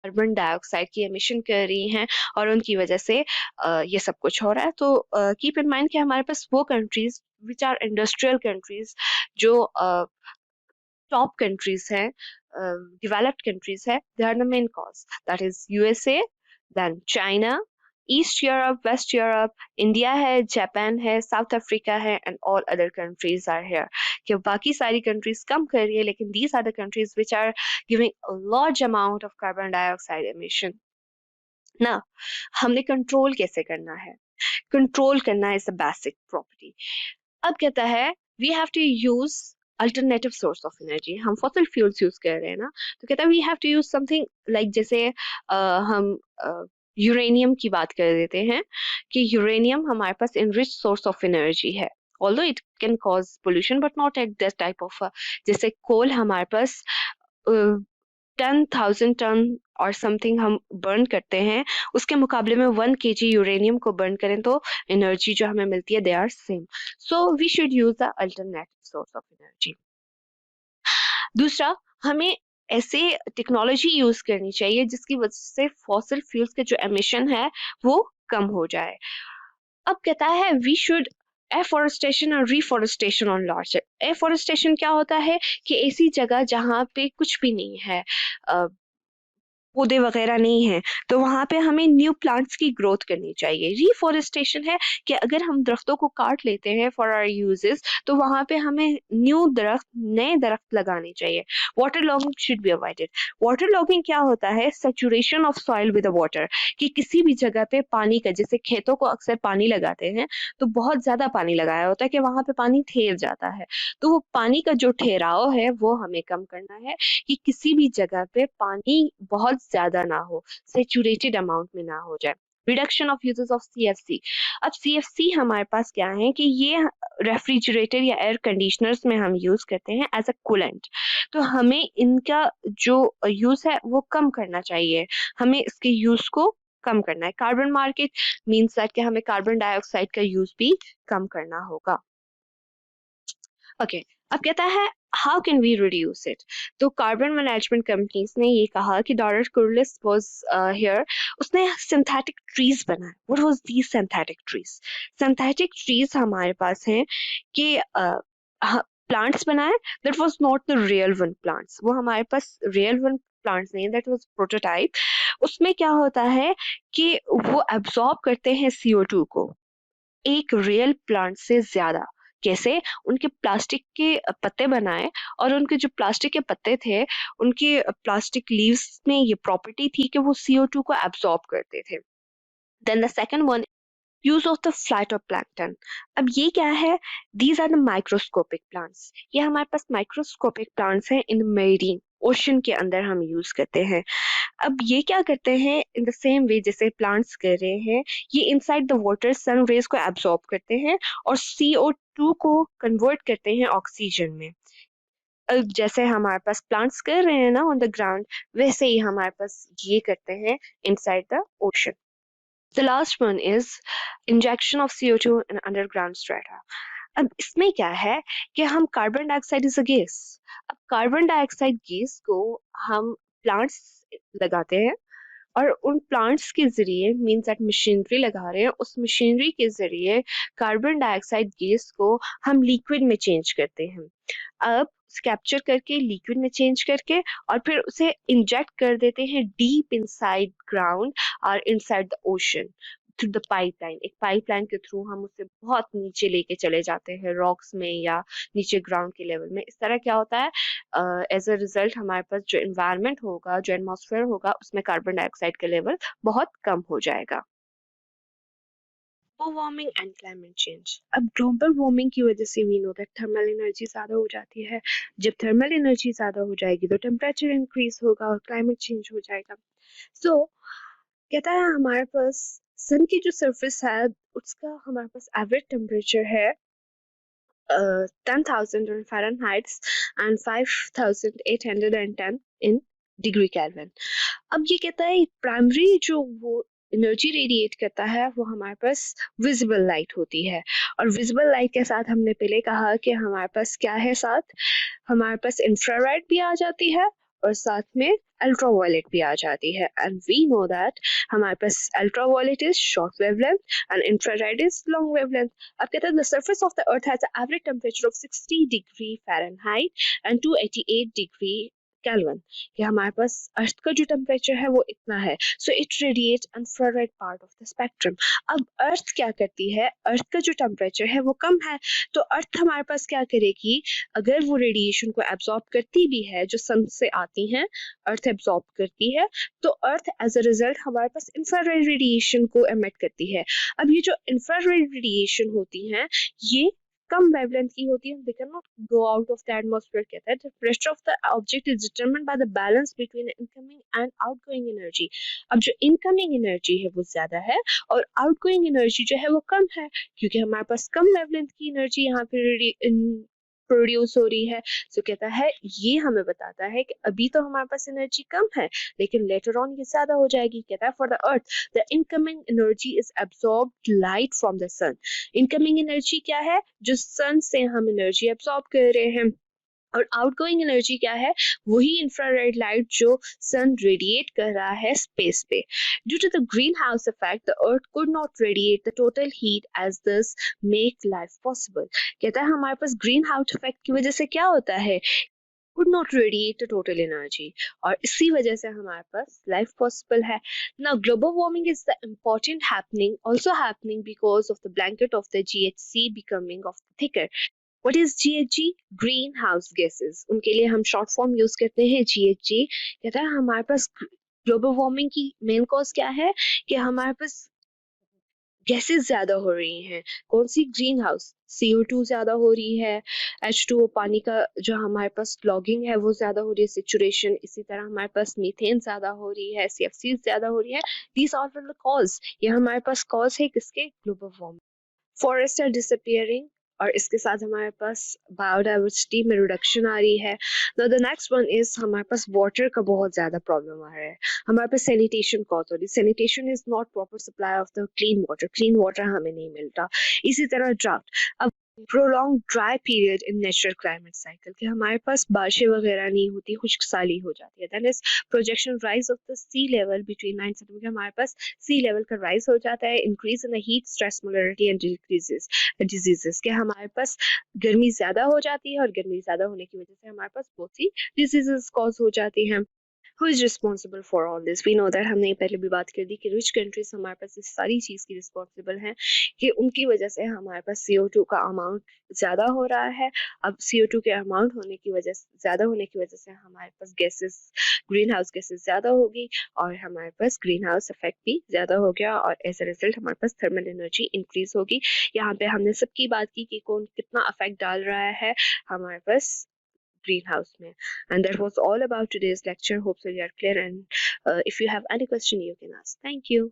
Carbon dioxide की emission कर रही हैं और उनकी वजह से ये सब कुछ हो रहा है। तो कीप इन माइंड कि हमारे पास वो countries which are industrial countries जो टॉप कंट्रीज हैं, डेवलप्ड कंट्रीज है, they are the main cause, that is USA, then China, East Europe, West Europe, India है, जापान है, साउथ अफ्रीका है, and all other countries are here. कि बाकी सारी countries कम कर रही है, लेकिन these are the countries which are giving a large amount of carbon dioxide emission ना। हमने कंट्रोल कैसे करना है? कंट्रोल करना इज द बेसिक प्रॉपर्टी। अब कहता है we have to use alternative source of energy. हम फॉसिल फ्यूल्स यूज कर रहे हैं ना, तो कहता है we have to use something like, जैसे हम यूरेनियम की बात कर देते हैं कि यूरेनियम हमारे पास इनरिच सोर्स ऑफ एनर्जी है, although it can cause pollution but not at this type of. जैसे कोल हमारे पास 10,000 टन और समथिंग हम बर्न करते हैं, उसके मुकाबले में 1 kg यूरेनियम को बर्न करें तो एनर्जी जो हमें मिलती है they are same. So we should use the alternative source of energy. दूसरा, हमें ऐसे टेक्नोलॉजी यूज करनी चाहिए जिसकी वजह से फॉसिल फ्यूल्स के जो एमिशन है वो कम हो जाए। अब कहता है वी शुड एफॉरेस्टेशन और रिफॉरेस्टेशन ऑन लार्ज। एफॉरेस्टेशन क्या होता है कि ऐसी जगह जहाँ पे कुछ भी नहीं है, पौधे वगैरह नहीं है, तो वहां पे हमें न्यू प्लांट्स की ग्रोथ करनी चाहिए। रिफॉरेस्टेशन है कि अगर हम दरख्तों को काट लेते हैं फॉर आवर यूजेस, तो वहां पे हमें न्यू दरख्त, नए दरख्त लगाने चाहिए। Water logging should be avoided. Water logging क्या होता है? Saturation of soil with water, कि किसी भी जगह पे पानी का, जैसे खेतों को अक्सर पानी लगाते हैं तो बहुत ज्यादा पानी लगाया होता है कि वहां पे पानी ठहर जाता है, तो वो पानी का जो ठहराव है वो हमें कम करना है कि किसी भी जगह पे पानी बहुत ज्यादा ना हो, सेचुरेटेड अमाउंट में ना हो जाए। Reduction of uses of CFC. अब सीएफसी हमारे पास क्या है कि ये रेफ्रिजरेटर या एयर कंडीशनर्स में हम यूज करते हैं एज अ कूलेंट, तो हमें इनका जो यूज है वो कम करना चाहिए, हमें इसके यूज को कम करना है। कार्बन मार्केट मीन्स दैट कि हमें कार्बन डाइऑक्साइड का यूज भी कम करना होगा। ओके, अब कहता है how can we reduce it. तो कार्बन मैनेजमेंट कंपनीज ने ये कहा कि डॉलर कुर्लिस वाज हियर, उसने सिंथेटिक ट्रीज बनाए। What was these synthetic trees? Synthetic trees हमारे पास हैं कि प्लांट्स बनाए, that was not the real one plants, वो हमारे पास रियल वन प्लांट्स नहीं, दैट वाज प्रोटोटाइप। उसमें क्या होता है कि वो एब्जॉर्ब करते हैं CO2 को एक रियल प्लांट से ज्यादा। कैसे? उनके प्लास्टिक के पत्ते बनाए, और उनके जो प्लास्टिक के पत्ते थे, उनके प्लास्टिक लीव्स में ये प्रॉपर्टी थी कि वो CO2 को एब्सॉर्ब करते थे। Then the second one, use of the plankton. अब ये क्या है? These are the microscopic plants. ये हमारे पास माइक्रोस्कोपिक प्लांट्स हैं इन मेरीन, ओशन के अंदर हम यूज करते हैं। अब ये क्या करते हैं? इन द सेम वे जैसे प्लांट्स कर रहे हैं, ये inside the water sun rays को एब्सॉर्ब करते हैं और CO2 को कन्वर्ट करते हैं ऑक्सीजन में। जैसे हमारे पास प्लांट्स कर रहे हैं ना ऑन द ग्राउंड, वैसे ही हमारे पास ये करते हैं inside the ocean. The last one is injection of CO2 in underground strata. अब इसमें क्या है कि हम carbon dioxide is a gas. अब कार्बन डाइऑक्साइड गैस को हम प्लांट्स लगाते हैं, और उन प्लांट्स के जरिए मीन्स दैट मशीनरी लगा रहे हैं, उस मशीनरी के जरिए कार्बन डाइऑक्साइड गैस को हम लिक्विड में चेंज करते हैं। अब कैप्चर करके लिक्विड में चेंज करके और फिर उसे इंजेक्ट कर देते हैं डीप इनसाइड ग्राउंड और inside the ocean through the pipeline. एक पाइपलाइन के थ्रू हम उसे बहुत नीचे लेके चले जाते हैं, रॉक्स में या नीचे ग्राउंड के लेवल में। इस तरह क्या होता है, एज अ रिजल्ट हमारे पास जो एनवायरनमेंट होगा, जो एटमॉस्फेयर होगा, उसमें कार्बन डाइऑक्साइड का लेवल बहुत कम हो जाएगा। Global warming and climate change. अब ग्लोबल वार्मिंग की वजह से we know that thermal energy ज़्यादा हो जाती है। जब थर्मल एनर्जी ज़्यादा हो जाएगी तो टेम्परेचर इंक्रीज होगा और क्लाइमेट चेंज हो जाएगा। सो कहता है हमारे पास सन की जो सरफेस है उसका हमारे पास एवरेज टेम्परेचर है 10,000 in Fahrenheit and 5,810 in degree kelvin. अब ये कहता है प्राइमरी जो वो एनर्जी रेडिएट करता है वो हमारे पास विजिबल लाइट होती है, और विजिबल लाइट के साथ हमने पहले कहा कि हमारे पास क्या है, साथ हमारे पास इंफ्रारेड भी आ जाती है और साथ में अल्ट्रावायलेट भी आ जाती है। एंड वी नो दैट हमारे पास ultraviolet is short wavelength and infrared is long wavelength. अब कहते हैं the surface of the earth has an average temperature of 60 degree Fahrenheit and 288 degree Kelvin, कि हमारे पास अर्थ का जो टेम्परेचर है वो इतना है। So it radiates infrared part of the spectrum. अब अर्थ क्या करती है, अर्थ का जो टेम्परेचर है वो कम है, तो अर्थ हमारे पास क्या करेगी, अगर वो रेडिएशन को एब्जॉर्ब करती भी है जो सन से आती हैं, अर्थ एब्जॉर्ब करती है, तो अर्थ एज अ रिजल्ट हमारे पास इंफ्रारेड रेडिएशन को एमिट करती है। अब ये जो इंफ्रारेड रेडिएशन होती हैं ये कम वेवलेंथ की होती है, they cannot go out of the atmosphere। कहता है the pressure of the object is determined by the balance between incoming and outgoing energy। अब जो इनकमिंग एनर्जी है वो ज्यादा है और आउटगोइंग एनर्जी जो है वो कम है, क्योंकि हमारे पास कम वेवलेंथ की एनर्जी यहाँ पे प्रोड्यूस हो रही है। सो कहता है ये हमें बताता है कि अभी तो हमारे पास एनर्जी कम है लेकिन लेटर ऑन ये ज्यादा हो जाएगी। कहता है for the earth the incoming energy is absorbed light from the sun. Incoming energy क्या है, जो सन से हम एनर्जी एब्सॉर्ब कर रहे हैं, और आउटगोइंग एनर्जी क्या है, वही इंफ्रारेड लाइट जो सन रेडिएट कर रहा है स्पेस पे। Due to the greenhouse effect the earth could not radiate the total heat as this make life possible. कहता है हमारे पास ग्रीन हाउस इफेक्ट की वजह से क्या होता है, could not radiate the total energy, और इसी वजह से हमारे पास लाइफ पॉसिबल है। Now global warming is the important happening also happening because of the blanket of the GHG becoming of thicker। What is GHG? Green house gases, उनके लिए हम short form use करते हैं GHG। कहता है हमारे पास global warming की main cause क्या है, कि हमारे पास गैसेस ज्यादा हो रही हैं। कौन सी, ग्रीन हाउस, CO2 ज्यादा हो रही है, H2O पानी का जो हमारे पास लॉगिंग है वो ज्यादा हो रही है, सिचुएशन। इसी तरह हमारे पास मीथेन ज्यादा हो रही है, CFC ज्यादा हो रही है। दीज आर द कॉज, ये हमारे पास कॉज है किसके, global warming. Forest are disappearing, और इसके साथ हमारे पास बायोडाइवर्सिटी में रिडक्शन आ रही है। द नेक्स्ट वन इज हमारे पास वाटर का बहुत ज्यादा प्रॉब्लम आ रहा है। हमारे पास सैनिटेशन कॉज हो रही है, sanitation is not proper supply of the clean water हमें नहीं मिलता। इसी तरह ड्राउट, अब prolong dry period in natural climate cycle, कि हमारे पास बारिशें वगैरह नहीं होती, खुश्क साली हो जाती है। That is projection rise of the sea level between 9 centimetre, हमारे पास सी लेवल का राइज हो जाता है। Increase in the heat stress mortality and decreases diseases, के हमारे पास गर्मी ज्यादा हो जाती है और गर्मी ज्यादा होने की वजह से हमारे पास बहुत सी डिजीजेस कॉज हो जाती हैं। Who is responsible for all this? We know that, हमने पहले भी बात कर दी कि रिच कंट्रीज हमारे पास इस सारी चीज़ की रिस्पॉन्सिबल हैं, कि उनकी वजह से हमारे पास CO2 का अमाउंट ज़्यादा हो रहा है। अब CO2 के अमाउंट होने की वजह से, ज़्यादा होने की वजह से हमारे पास गैसेस, ग्रीन हाउस गैसेस ज़्यादा होगी और हमारे पास ग्रीन हाउस इफेक्ट भी ज़्यादा हो गया, और एज अ रिजल्ट हमारे पास थर्मल एनर्जी इंक्रीज होगी। यहाँ पे हमने सबकी बात की कि कौन कितना अफेक्ट डाल रहा है हमारे पास greenhouse में। And that was all about today's lecture. Hope so you are clear, and if you have any question you can ask. Thank you.